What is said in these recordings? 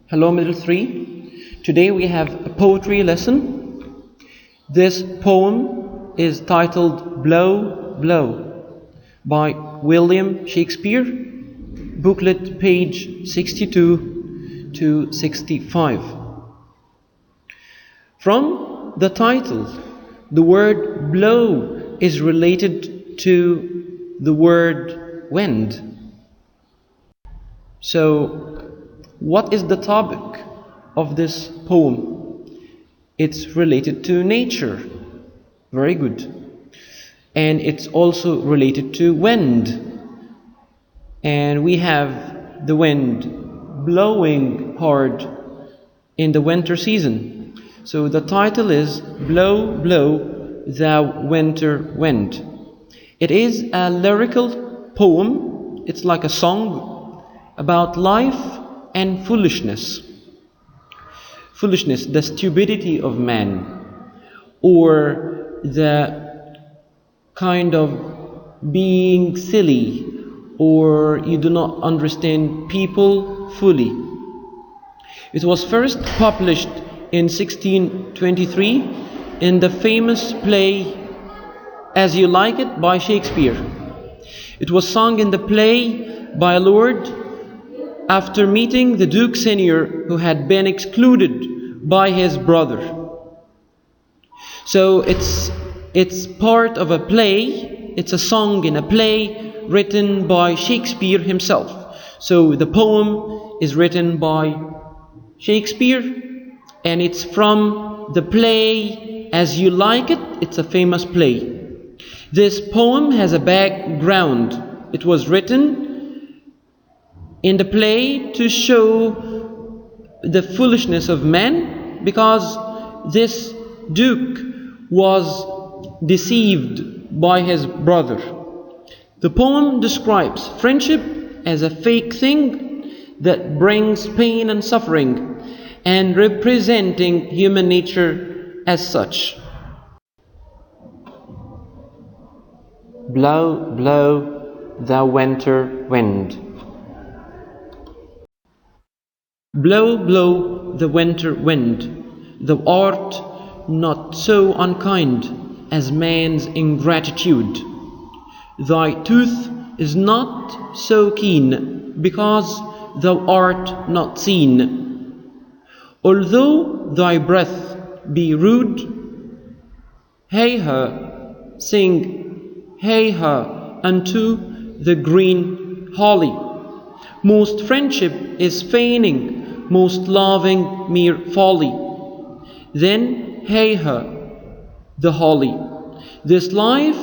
Hello Middle 3. Today we have a poetry lesson. This poem is titled Blow, Blow by William Shakespeare, booklet page 62 to 65. From the title, the word blow is related to the word wind. So, what is the topic of this poem? It's related to nature. Very good. And it's also related to wind. And we have the wind blowing hard in the winter season. So the title is Blow, Blow, Thou Winter Wind. It is a lyrical poem. It's like a song about life and foolishness. Foolishness, the stupidity of man, or the kind of being silly, or you do not understand people fully. It was first published in 1623 in the famous play As You Like It by Shakespeare. It was sung in the play by a lord after meeting the Duke Senior, who had been excluded by his brother. So it's part of a play. It's a song in a play written by Shakespeare himself. So the poem is written by Shakespeare, and it's from the play As You Like It. It's a famous play. This poem has a background. It was written in the play to show the foolishness of men, because this duke was deceived by his brother. The poem describes friendship as a fake thing that brings pain and suffering, and representing human nature as such. Blow, blow, thou winter wind. Blow, blow, the winter wind, thou art not so unkind as man's ingratitude. Thy tooth is not so keen, because thou art not seen. Although thy breath be rude, hey-ha, sing hey-ha unto the green holly. Most friendship is feigning, most loving mere folly. Then hey-ha, the holly. This life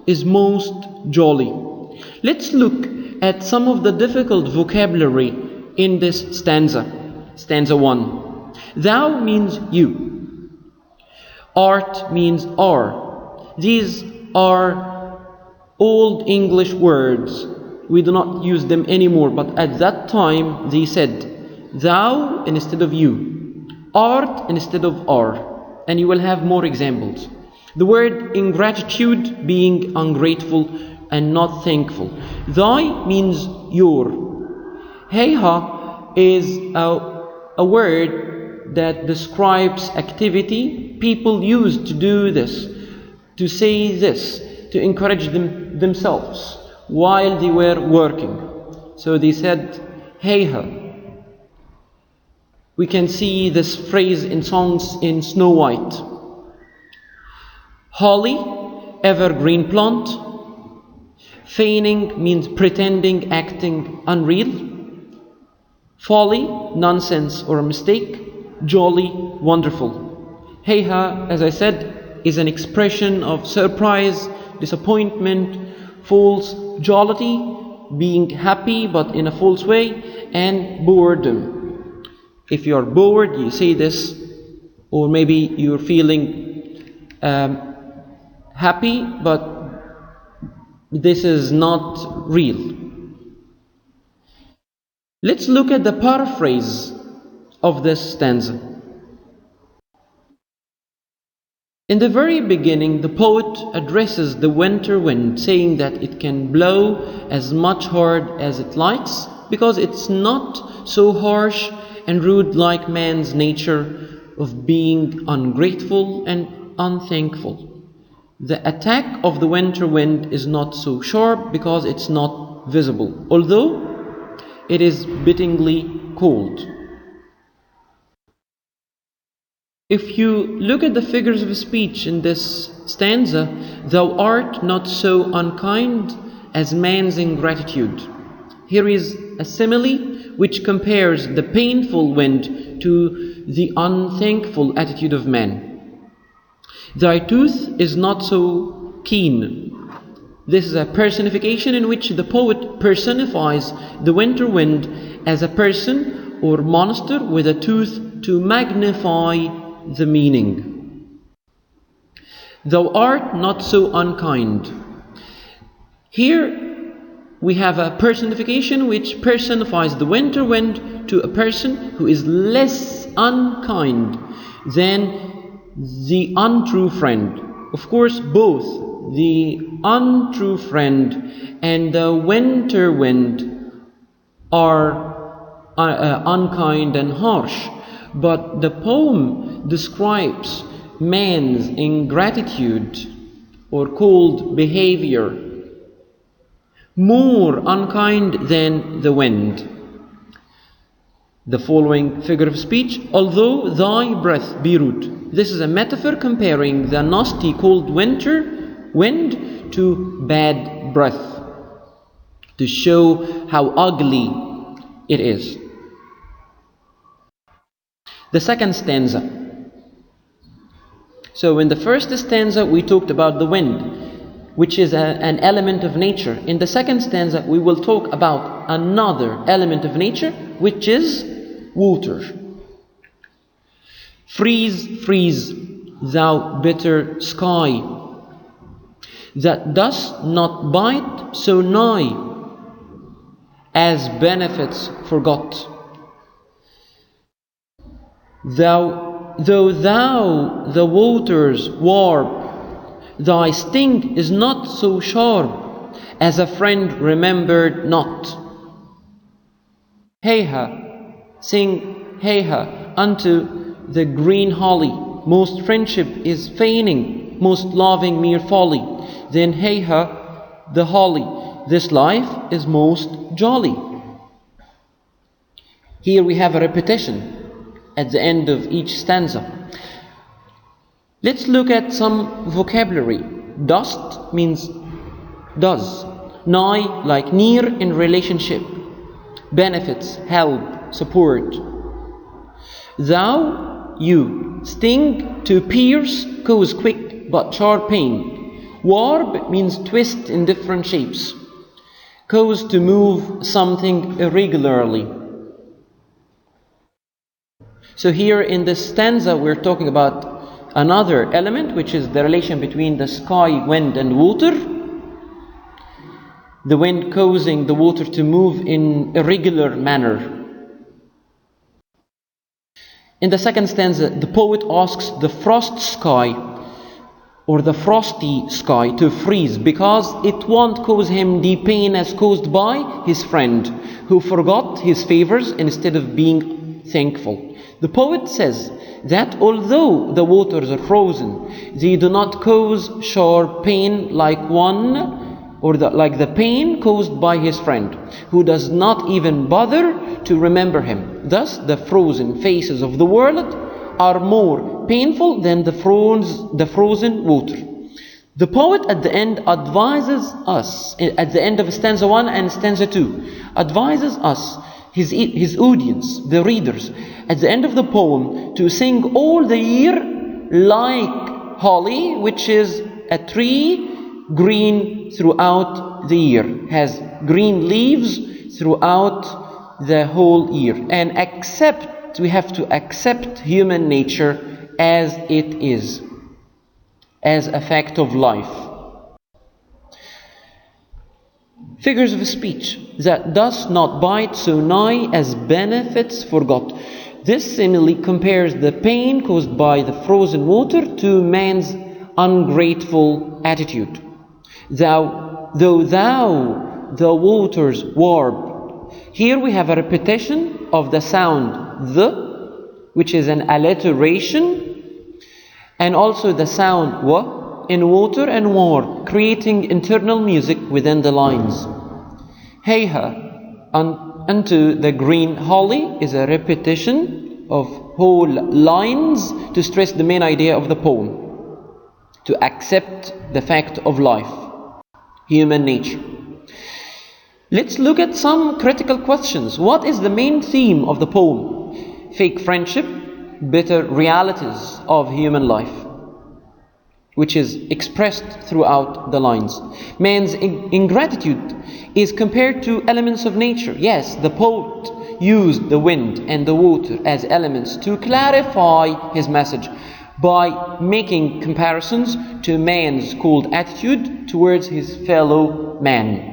is most jolly. Let's look at some of the difficult vocabulary in this stanza. Stanza 1. Thou means you. Art means are. These are old English words. We do not use them anymore, but at that time they said thou instead of you, art instead of are, and you will have more examples. The word ingratitude, being ungrateful and not thankful. Thy means your. Hey-ha is a word that describes activity. People used to do this, to say this, to encourage themselves while they were working. So they said hey-ha. We can see this phrase in songs in Snow White. Holly, evergreen plant. Feigning means pretending, acting unreal. Folly, nonsense or a mistake. Jolly, wonderful. Hey-ha, as I said, is an expression of surprise, disappointment, false jollity, being happy but in a false way, and boredom. If you are bored, you say this, or maybe you're feeling happy, but this is not real. Let's look at the paraphrase of this stanza. In the very beginning, the poet addresses the winter wind, saying that it can blow as much hard as it likes, because it's not so harsh and rude like man's nature of being ungrateful and unthankful. The attack of the winter wind is not so sharp because it's not visible, although it is bittingly cold. If you look at the figures of speech in this stanza, thou art not so unkind as man's ingratitude. Here is a simile which compares the painful wind to the unthankful attitude of man. Thy tooth is not so keen. This is a personification in which the poet personifies the winter wind as a person or monster with a tooth to magnify the meaning. Thou art not so unkind. Here we have a personification which personifies the winter wind to a person who is less unkind than the untrue friend. Of course, both the untrue friend and the winter wind are unkind and harsh. But the poem describes man's ingratitude or cold behavior more unkind than the wind. The following figure of speech, although thy breath be rude. This is a metaphor comparing the nasty cold winter wind to bad breath, to show how ugly it is. The second stanza. So in the first stanza we talked about the wind, which is an element of nature. In the second stanza we will talk about another element of nature, which is water. Freeze, freeze, thou bitter sky, that dost not bite so nigh, as benefits forgot. Though thou the waters warp, thy sting is not so sharp, as a friend remembered not. Hey-ha, sing hey-ha unto the green holly, most friendship is feigning, most loving mere folly. Then hey-ha, the holly, this life is most jolly. Here we have a repetition at the end of each stanza. Let's look at some vocabulary. Dost means does. Nigh, like near in relationship. Benefits, help, support. Thou, you. Sting, to pierce, cause quick but sharp pain. Warp means twist in different shapes. Cause to move something irregularly. So here in this stanza we're talking about another element, which is the relation between the sky, wind and water. The wind causing the water to move in irregular manner. In the second stanza the poet asks the frost sky or the frosty sky to freeze, because it won't cause him the pain as caused by his friend who forgot his favors instead of being thankful. The poet says that although the waters are frozen, they do not cause sharp pain like the pain caused by his friend, who does not even bother to remember him. Thus, the frozen faces of the world are more painful than the frozen water. The poet at the end advises us, at the end of stanza 1 and stanza 2, advises us, his audience, the readers, at the end of the poem, to sing all the year like holly, which is a tree green throughout the year, has green leaves throughout the whole year, and we have to accept human nature as it is, as a fact of life. Figures of speech, that does not bite so nigh as benefits forgot. This simile compares the pain caused by the frozen water to man's ungrateful attitude. Though thou the waters warp. Here we have a repetition of the sound which is an alliteration, and also the sound wa in water and war, creating internal music within the lines. Heyha, unto the green holly is a repetition of whole lines to stress the main idea of the poem, to accept the fact of life, human nature. Let's look at some critical questions. What is the main theme of the poem? Fake friendship, bitter realities of human life, which is expressed throughout the lines. Man's ingratitude is compared to elements of nature. Yes, the poet used the wind and the water as elements to clarify his message by making comparisons to man's cold attitude towards his fellow man.